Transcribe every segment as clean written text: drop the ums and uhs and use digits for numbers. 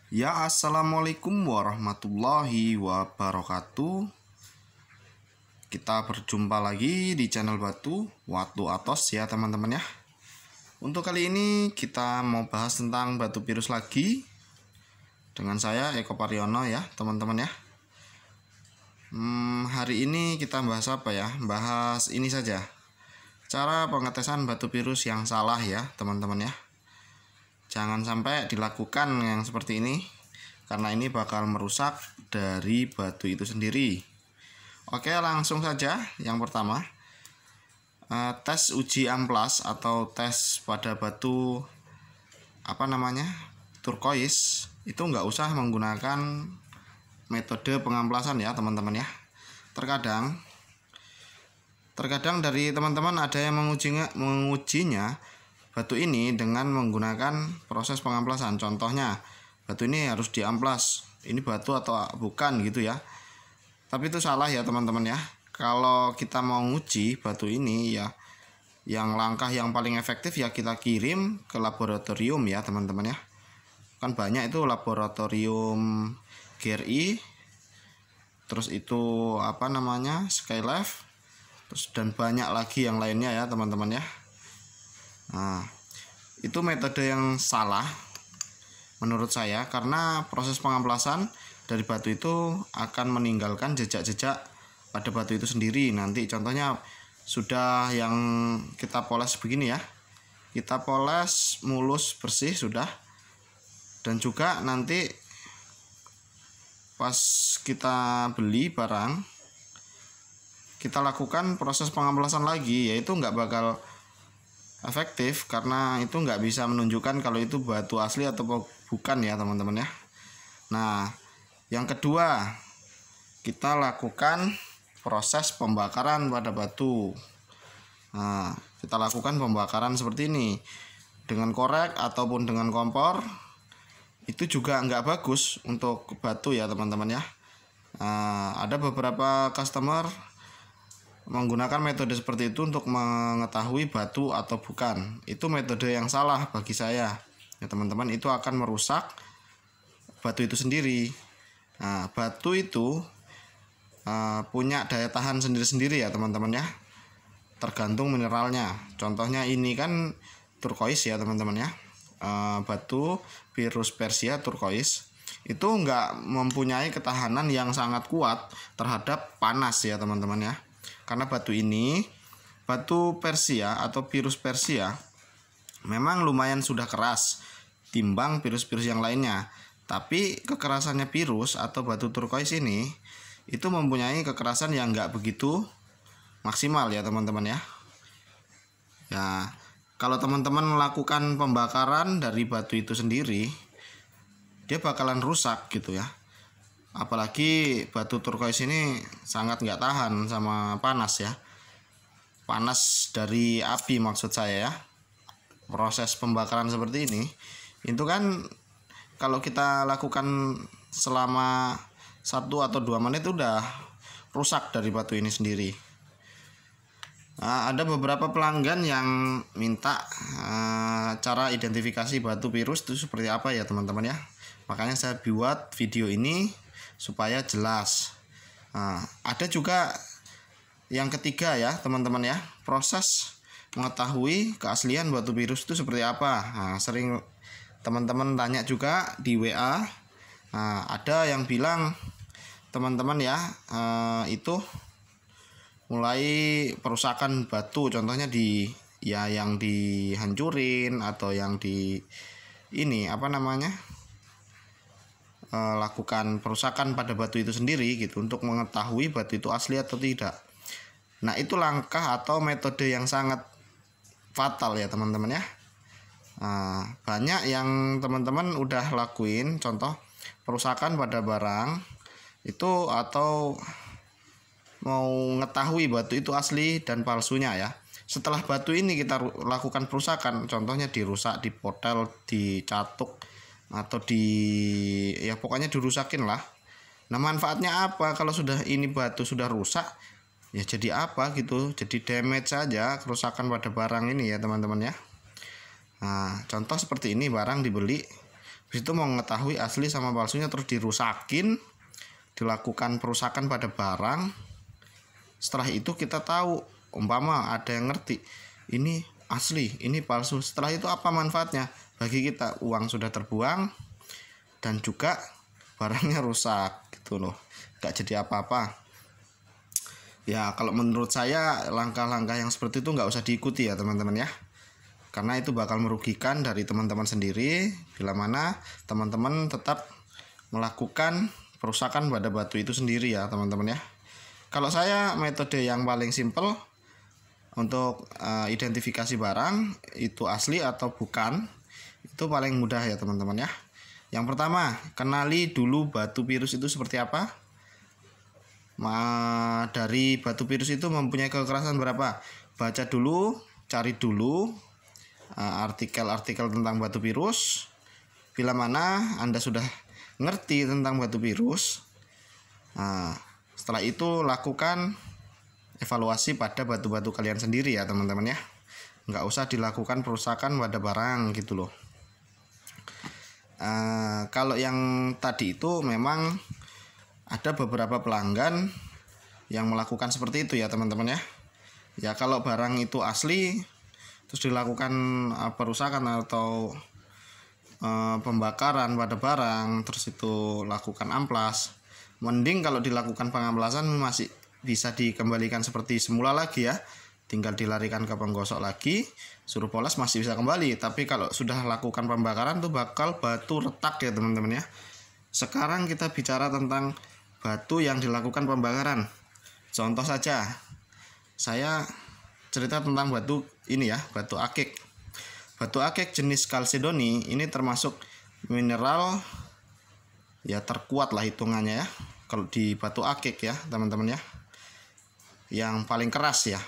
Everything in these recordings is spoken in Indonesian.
Ya, assalamualaikum warahmatullahi wabarakatuh. Kita berjumpa lagi di channel Batu Watu Atos ya teman-teman ya. Untuk kali ini kita mau bahas tentang batu virus lagi dengan saya Eko Pariono ya teman-teman ya. Hari ini kita bahas apa ya? Bahas ini saja. Cara pengetesan batu virus yang salah ya teman-teman ya. Jangan sampai dilakukan yang seperti ini, karena ini bakal merusak dari batu itu sendiri. Oke, langsung saja. Yang pertama, tes uji amplas atau tes pada batu turkois itu nggak usah menggunakan metode pengamplasan ya teman-teman ya. Terkadang dari teman-teman ada yang mengujinya batu ini dengan menggunakan proses pengamplasan. Contohnya, batu ini harus diamplas, ini batu atau bukan gitu ya. Tapi itu salah ya teman-teman ya. Kalau kita mau nguji batu ini ya, yang langkah yang paling efektif ya kita kirim ke laboratorium ya teman-teman ya. Kan banyak itu laboratorium GRI, terus itu Skylab, terus dan banyak lagi yang lainnya ya teman-teman ya. Nah, itu metode yang salah menurut saya, karena proses pengamplasan dari batu itu akan meninggalkan jejak-jejak pada batu itu sendiri. Nanti contohnya sudah yang kita poles begini ya, kita poles mulus bersih sudah, dan juga nanti pas kita beli barang kita lakukan proses pengamplasan lagi, yaitu nggak bakal efektif karena itu nggak bisa menunjukkan kalau itu batu asli atau bukan ya teman-teman ya. Nah, yang kedua, kita lakukan proses pembakaran pada batu. Nah, kita lakukan pembakaran seperti ini dengan korek ataupun dengan kompor. Itu juga nggak bagus untuk batu ya teman-teman ya. Nah, ada beberapa customer menggunakan metode seperti itu untuk mengetahui batu atau bukan. Itu metode yang salah bagi saya ya teman-teman. Itu akan merusak batu itu sendiri. Nah, batu itu punya daya tahan sendiri-sendiri ya teman-teman ya, tergantung mineralnya. Contohnya ini kan turkois ya teman-teman ya. Batu virus Persia turkois itu nggak mempunyai ketahanan yang sangat kuat terhadap panas ya teman-teman ya. Karena batu ini, batu Persia atau virus Persia, memang lumayan sudah keras timbang virus-virus yang lainnya. Tapi kekerasannya virus atau batu turkois ini itu mempunyai kekerasan yang nggak begitu maksimal ya teman-teman ya. Ya, kalau teman-teman melakukan pembakaran dari batu itu sendiri, dia bakalan rusak gitu ya. Apalagi batu turkois ini sangat nggak tahan sama panas ya. Panas dari api maksud saya ya. Proses pembakaran seperti ini itu kan kalau kita lakukan selama 1 atau 2 menit udah rusak dari batu ini sendiri. Nah, ada beberapa pelanggan yang minta cara identifikasi batu virus itu seperti apa ya teman-teman ya. Makanya saya buat video ini supaya jelas. Nah, ada juga yang ketiga ya teman-teman ya, proses mengetahui keaslian batu virus itu seperti apa. Nah, sering teman-teman tanya juga di WA. Nah, ada yang bilang teman-teman ya, itu mulai perusakan batu, contohnya yang dihancurin atau yang lakukan perusakan pada batu itu sendiri gitu untuk mengetahui batu itu asli atau tidak. Nah, itu langkah atau metode yang sangat fatal ya teman-teman ya. Nah, banyak yang teman-teman udah lakuin, contoh perusakan pada barang itu atau mau mengetahui batu itu asli dan palsunya ya. Setelah batu ini kita lakukan perusakan, contohnya dirusak, dipotel, dicatuk, atau pokoknya dirusakin lah. Nah, manfaatnya apa kalau sudah ini batu sudah rusak? Ya jadi apa gitu, jadi damage saja, kerusakan pada barang ini ya teman-teman ya. Nah, contoh seperti ini, barang dibeli Habis itu mau mengetahui asli sama palsunya terus dirusakin, dilakukan perusakan pada barang. Setelah itu kita tahu, umpama ada yang ngerti ini asli, ini palsu. Setelah itu apa manfaatnya? Bagi kita uang sudah terbuang dan juga barangnya rusak gitu loh, gak jadi apa-apa. Ya kalau menurut saya langkah-langkah yang seperti itu nggak usah diikuti ya teman-teman ya, karena itu bakal merugikan dari teman-teman sendiri bila mana teman-teman tetap melakukan perusakan pada batu itu sendiri ya teman-teman ya. Kalau saya metode yang paling simple untuk identifikasi barang itu asli atau bukan, itu paling mudah ya teman-teman ya. Yang pertama, kenali dulu batu virus itu seperti apa. Dari batu virus itu mempunyai kekerasan berapa? Baca dulu, cari dulu artikel-artikel tentang batu virus. Bila mana Anda sudah ngerti tentang batu virus, setelah itu lakukan evaluasi pada batu-batu kalian sendiri ya teman-teman ya. Nggak usah dilakukan perusakan pada barang gitu loh. Kalau yang tadi itu memang ada beberapa pelanggan yang melakukan seperti itu ya teman-teman ya. Ya kalau barang itu asli terus dilakukan perusakan atau pembakaran pada barang, terus itu lakukan amplas, mending kalau dilakukan pengamplasan masih bisa dikembalikan seperti semula lagi ya, tinggal dilarikan ke penggosok lagi, suruh poles masih bisa kembali. Tapi kalau sudah lakukan pembakaran tuh bakal batu retak ya teman-teman ya. Sekarang kita bicara tentang batu yang dilakukan pembakaran. Contoh saja, saya cerita tentang batu ini ya, batu akik. Batu akik jenis kalsedoni ini termasuk mineral ya terkuat lah hitungannya ya kalau di batu akik ya teman-teman ya, yang paling keras ya.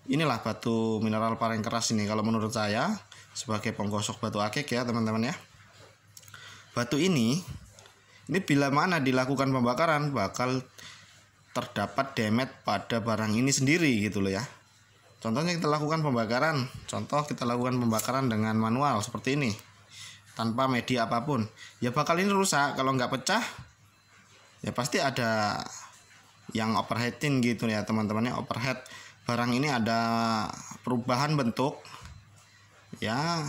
Inilah batu mineral paling keras ini kalau menurut saya sebagai penggosok batu akik ya teman-teman ya. Batu ini bila mana dilakukan pembakaran bakal terdapat damage pada barang ini sendiri gitu loh ya. Contohnya kita lakukan pembakaran, dengan manual seperti ini tanpa media apapun, ya bakal ini rusak. Kalau nggak pecah ya pasti ada yang overheating gitu ya teman-teman ya, overheat. Barang ini ada perubahan bentuk ya,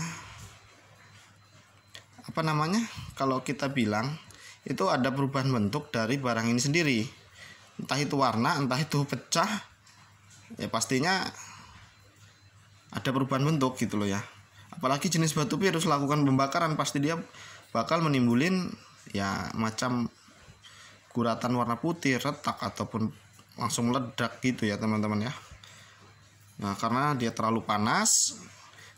apa namanya, kalau kita bilang itu ada perubahan bentuk dari barang ini sendiri, entah itu warna, entah itu pecah, ya pastinya ada perubahan bentuk gitu loh ya. Apalagi jenis batu virus lakukan pembakaran pasti dia bakal menimbulin ya macam guratan warna putih, retak ataupun langsung meledak gitu ya teman-teman ya. Nah karena dia terlalu panas,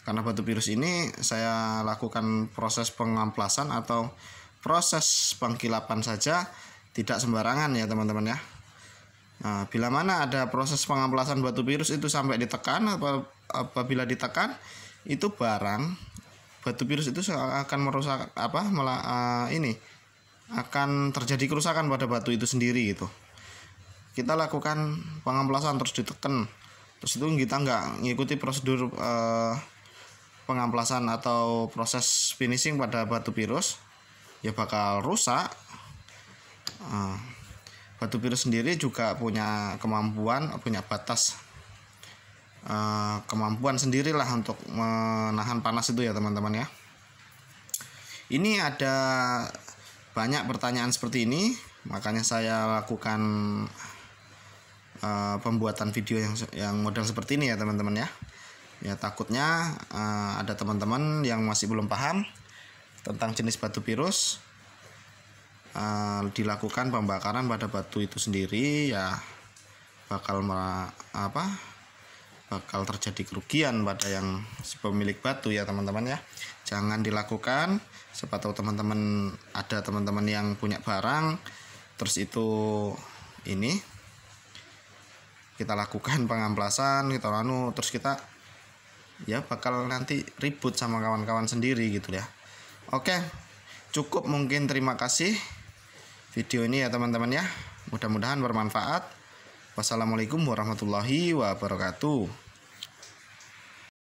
karena batu virus ini saya lakukan proses pengamplasan atau proses pengkilapan saja, tidak sembarangan ya teman-teman ya. Nah bila mana ada proses pengamplasan batu virus itu sampai ditekan, apabila ditekan itu barang batu virus itu akan merusak akan terjadi kerusakan pada batu itu sendiri gitu. Kita lakukan pengamplasan terus ditekan, terus itu kita nggak ngikuti prosedur pengamplasan atau proses finishing pada batu virus, ya bakal rusak. Batu virus sendiri juga punya kemampuan, punya batas kemampuan sendirilah untuk menahan panas itu ya teman-teman ya. Ini ada banyak pertanyaan seperti ini, makanya saya lakukan pembuatan video yang model seperti ini ya teman-teman ya. Ya takutnya ada teman-teman yang masih belum paham tentang jenis batu virus, dilakukan pembakaran pada batu itu sendiri ya bakal terjadi kerugian pada yang pemilik batu ya teman-teman ya. Jangan dilakukan. Siapa tahu teman-teman ada teman-teman yang punya barang terus itu ini kita lakukan pengamplasan, terus kita ya bakal nanti ribut sama kawan-kawan sendiri gitu ya. Oke, cukup mungkin, terima kasih video ini ya teman-teman ya. Mudah-mudahan bermanfaat. Wassalamualaikum warahmatullahi wabarakatuh.